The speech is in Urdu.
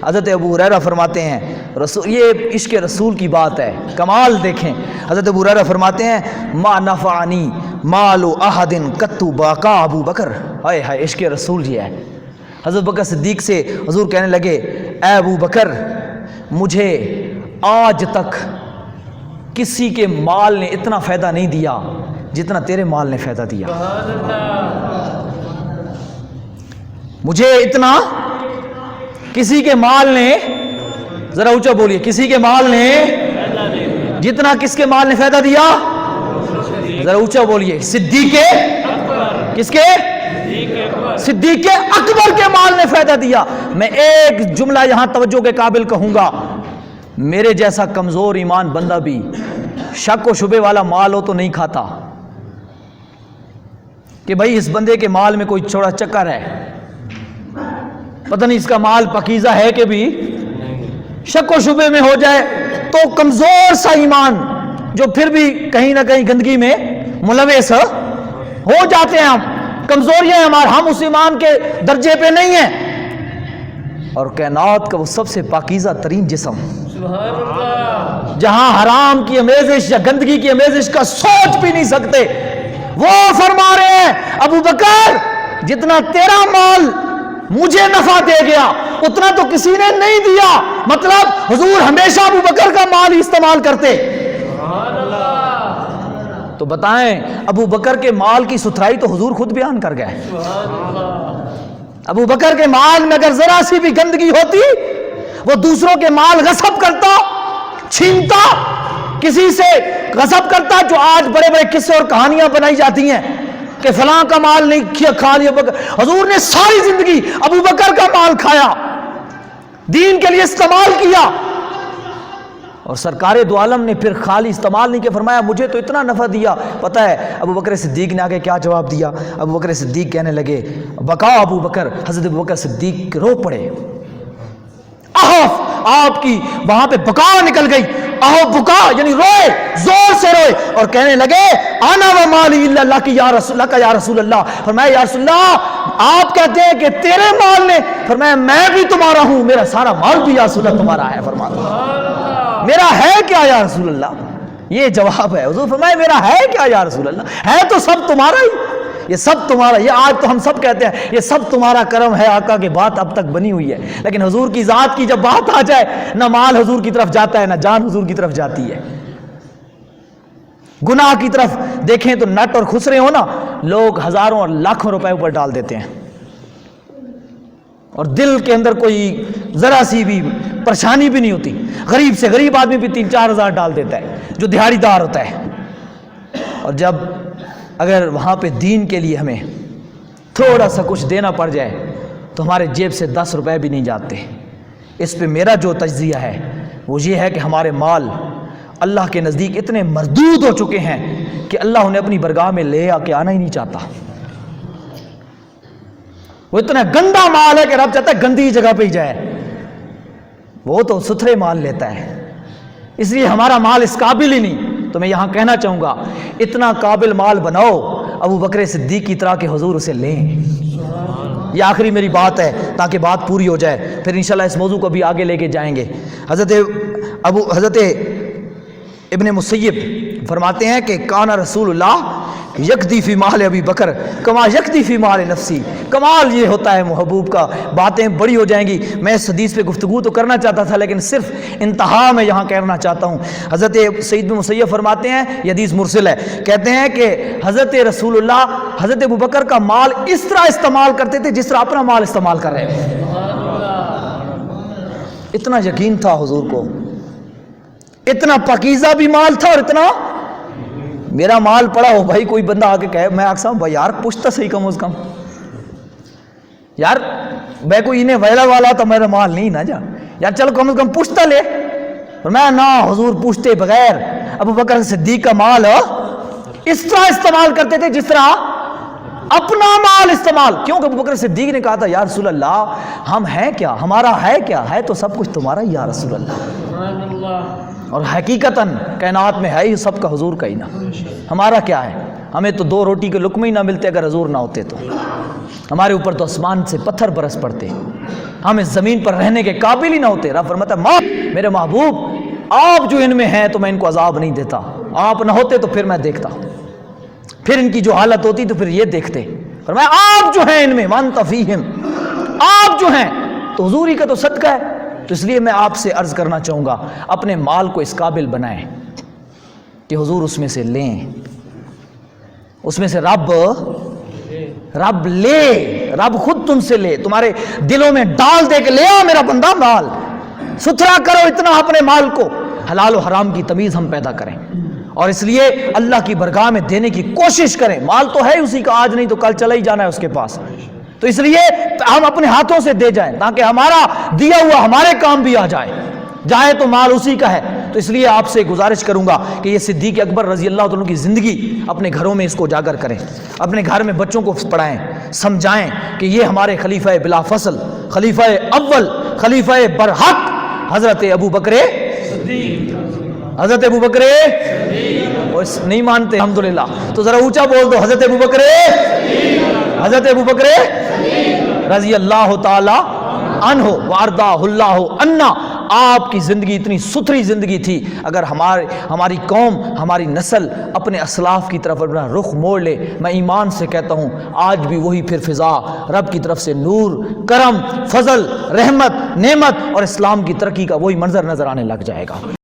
حضرت ابو ہریرہ فرماتے ہیں رسول، یہ عشق رسول کی بات ہے، کمال دیکھیں۔ حضرت ابو ہریرہ فرماتے ہیں ما نفعنی مال احد قط باقا ابو بکر، ہائے ہائے عشق رسول یہ ہے۔ حضرت بکر صدیق سے حضور کہنے لگے اے ابو بکر مجھے آج تک کسی کے مال نے اتنا فائدہ نہیں دیا جتنا تیرے مال نے فائدہ دیا، مجھے اتنا کسی کے مال نے، ذرا اونچا بولیے، کسی کے مال نے جتنا کس کے مال نے فائدہ دیا، ذرا اونچا بولیے، صدیق کس کے، صدیق اکبر کے مال نے فائدہ دیا۔ میں ایک جملہ یہاں توجہ کے قابل کہوں گا، میرے جیسا کمزور ایمان بندہ بھی شک و شبے والا مال ہو تو نہیں کھاتا کہ بھائی اس بندے کے مال میں کوئی چھوڑا چکر ہے، پتہ نہیں اس کا مال پاکیزہ ہے کہ بھی، شک و شبے میں ہو جائے تو کمزور سا ایمان جو پھر بھی کہیں نہ کہیں گندگی میں ملوث ہو جاتے ہیں، ہم کمزوریاں ہیں ہمارے، ہم اس ایمان کے درجے پہ نہیں ہیں۔ اور کائنات کا وہ سب سے پاکیزہ ترین جسم جہاں حرام کی امیزش یا گندگی کی امیزش کا سوچ بھی نہیں سکتے، وہ فرما رہے ہیں ابو بکر جتنا تیرا مال مجھے نفع دے گیا اتنا تو کسی نے نہیں دیا، مطلب حضور ہمیشہ ابو بکر کا مال ہی استعمال کرتے۔ تو بتائیں ابو بکر کے مال کی ستھرائی تو حضور خود بیان کر گئے۔ ابو بکر کے مال میں اگر ذرا سی بھی گندگی ہوتی وہ دوسروں کے مال غصب کرتا، چھینتا، کسی سے غصب کرتا، جو آج بڑے بڑے قصے اور کہانیاں بنائی جاتی ہیں کہ فلاں کا مال نہیں کھا لیا بکر، حضور نے ساری زندگی ابو بکر کا مال کھایا، دین کے لیے استعمال کیا، اور سرکار دو عالم نے پھر خالی استعمال نہیں کیا، فرمایا مجھے تو اتنا نفع دیا۔ پتہ ہے ابو بکر صدیق نے آگے کیا جواب دیا؟ ابو بکر صدیق کہنے لگے بقا ابو بکر، حضرت ابو بکر صدیق رو پڑے، آپ کی وہاں پہ بقا نکل گئی، بکا یعنی روئے، زور سے روئے اور کہنے لگے انا و مالی الا لک یا رسول اللہ، فرمایا یا رسول اللہ آپ کہتے ہیں کہ تیرے مال نے، فرمایا میں بھی تمہارا ہوں، میرا سارا مال بھی یا رسول اللہ تمہارا ہے، فرمایا میرا ہے کیا یا رسول اللہ، یہ جواب ہے حضور، فرمایا میرا ہے کیا یا رسول اللہ، ہے تو سب تمہارا ہی، یہ سب تمہارا، یہ آج تو ہم سب کہتے ہیں یہ سب تمہارا کرم ہے آقا کی بات اب تک بنی ہوئی ہے، لیکن حضور کی ذات کی جب بات آ جائے نہ مال حضور کی طرف جاتا ہے نہ جان حضور کی طرف جاتی ہے۔ گناہ کی طرف دیکھیں تو نٹ اور خسرے ہو نا، لوگ ہزاروں اور لاکھوں روپے اوپر ڈال دیتے ہیں اور دل کے اندر کوئی ذرا سی بھی پریشانی بھی نہیں ہوتی، غریب سے غریب آدمی بھی 3-4 ہزار ڈال دیتا ہے جو دیہڑی دار ہوتا ہے، اور جب اگر وہاں پہ دین کے لیے ہمیں تھوڑا سا کچھ دینا پڑ جائے تو ہمارے جیب سے 10 روپے بھی نہیں جاتے۔ اس پہ میرا جو تجزیہ ہے وہ یہ ہے کہ ہمارے مال اللہ کے نزدیک اتنے مردود ہو چکے ہیں کہ اللہ انہیں اپنی برگاہ میں لے آ کے آنا ہی نہیں چاہتا، وہ اتنا گندا مال ہے کہ رب چاہتا ہے گندی جگہ پہ ہی جائے، وہ تو ستھرے مال لیتا ہے، اس لیے ہمارا مال اس قابل ہی نہیں۔ تو میں یہاں کہنا چاہوں گا اتنا قابل مال بناؤ ابو بکر صدیق کی طرح کہ حضور اسے لیں۔ یہ آخری میری بات ہے تاکہ بات پوری ہو جائے، پھر انشاءاللہ اس موضوع کو بھی آگے لے کے جائیں گے۔ حضرت ابن مسیب فرماتے ہیں کہ کان رسول اللہ یکدی فی مال ابی بکر کما یکدی فی مال نفسی، کمال یہ ہوتا ہے محبوب کا، باتیں بڑی ہو جائیں گی، میں اس حدیث پہ گفتگو تو کرنا چاہتا تھا لیکن صرف انتہا میں یہاں کہنا چاہتا ہوں۔ حضرت سعید بن مسیب فرماتے ہیں، یہ حدیث مرسل ہے، کہتے ہیں کہ حضرت رسول اللہ حضرت ابو بکر کا مال اس طرح استعمال کرتے تھے جس طرح اپنا مال استعمال کر رہے ہیں، اتنا یقین تھا حضور کو، اتنا پاکیزہ بھی مال تھا اور اتنا میرا مال پڑا ہو، بھائی کوئی بندہ آ کے کہے، میں آکسا ہوں بھائی یار پوچھتا صحیح کم از کم، یار میں کوئی انہیں ویلا والا تو میرا مال نہیں نہ جا، یار چلو کم از کم پوچھتا لے، اور میں نہ حضور پوچھتے بغیر ابو بکر صدیق کا مال اس طرح استعمال کرتے تھے جس طرح اپنا مال استعمال، کیونکہ ابو بکر صدیق نے کہا تھا یا رسول اللہ ہم ہیں کیا، ہمارا ہے کیا، ہے تو سب کچھ تمہارا ہی یا رسول اللہ، اور حقیقتاً کائنات میں ہے ہی سب کا حضور کا ہی نا، ہمارا کیا ہے، ہمیں تو 2 روٹی کے لقمے ہی نہ ملتے اگر حضور نہ ہوتے تو۔ ہمارے اوپر تو آسمان سے پتھر برس پڑتے، ہم اس زمین پر رہنے کے قابل ہی نہ ہوتے۔ رب فرماتا ہے ماں میرے محبوب آپ جو ان میں ہیں تو میں ان کو عذاب نہیں دیتا، آپ نہ ہوتے تو پھر میں دیکھتا، پھر ان کی جو حالت ہوتی تو پھر یہ دیکھتے۔ فرمایا آپ جو ہیں ان میں وانت فیہم، آپ جو ہیں تو حضور ہی کا تو صدقہ ہے۔ تو اس لیے میں آپ سے عرض کرنا چاہوں گا اپنے مال کو اس قابل بنائیں کہ حضور اس میں سے لیں، اس میں سے رب لے، رب خود تم سے لے، تمہارے دلوں میں ڈال دے کہ لے آ میرا بندہ مال، ستھرا کرو اتنا اپنے مال کو، حلال و حرام کی تمیز ہم پیدا کریں، اور اس لیے اللہ کی برگاہ میں دینے کی کوشش کریں۔ مال تو ہے اسی کا، آج نہیں تو کل چلا ہی جانا ہے اس کے پاس، تو اس لیے ہم اپنے ہاتھوں سے دے جائیں تاکہ ہمارا دیا ہوا ہمارے کام بھی آ جائے تو مال اسی کا ہے۔ تو اس لیے آپ سے گزارش کروں گا کہ یہ صدیق اکبر رضی اللہ عنہ کی زندگی اپنے گھروں میں اس کو اجاگر کریں، اپنے گھر میں بچوں کو پڑھائیں، سمجھائیں کہ یہ ہمارے خلیفہ بلا فصل، خلیفہ اول، خلیفہ برحق حضرت ابو بکر نہیں مانتے الحمدللہ تو ذرا اونچا بول دو، حضرت ابو بکر رضی اللہ تعالی عنہ وارضاہ اللہ عنا۔ آپ کی زندگی اتنی ستھری زندگی تھی، اگر ہماری قوم، ہماری نسل اپنے اسلاف کی طرف اپنا رخ موڑ لے، میں ایمان سے کہتا ہوں آج بھی وہی پھر فضا رب کی طرف سے نور، کرم، فضل، رحمت، نعمت اور اسلام کی ترقی کا وہی منظر نظر آنے لگ جائے گا۔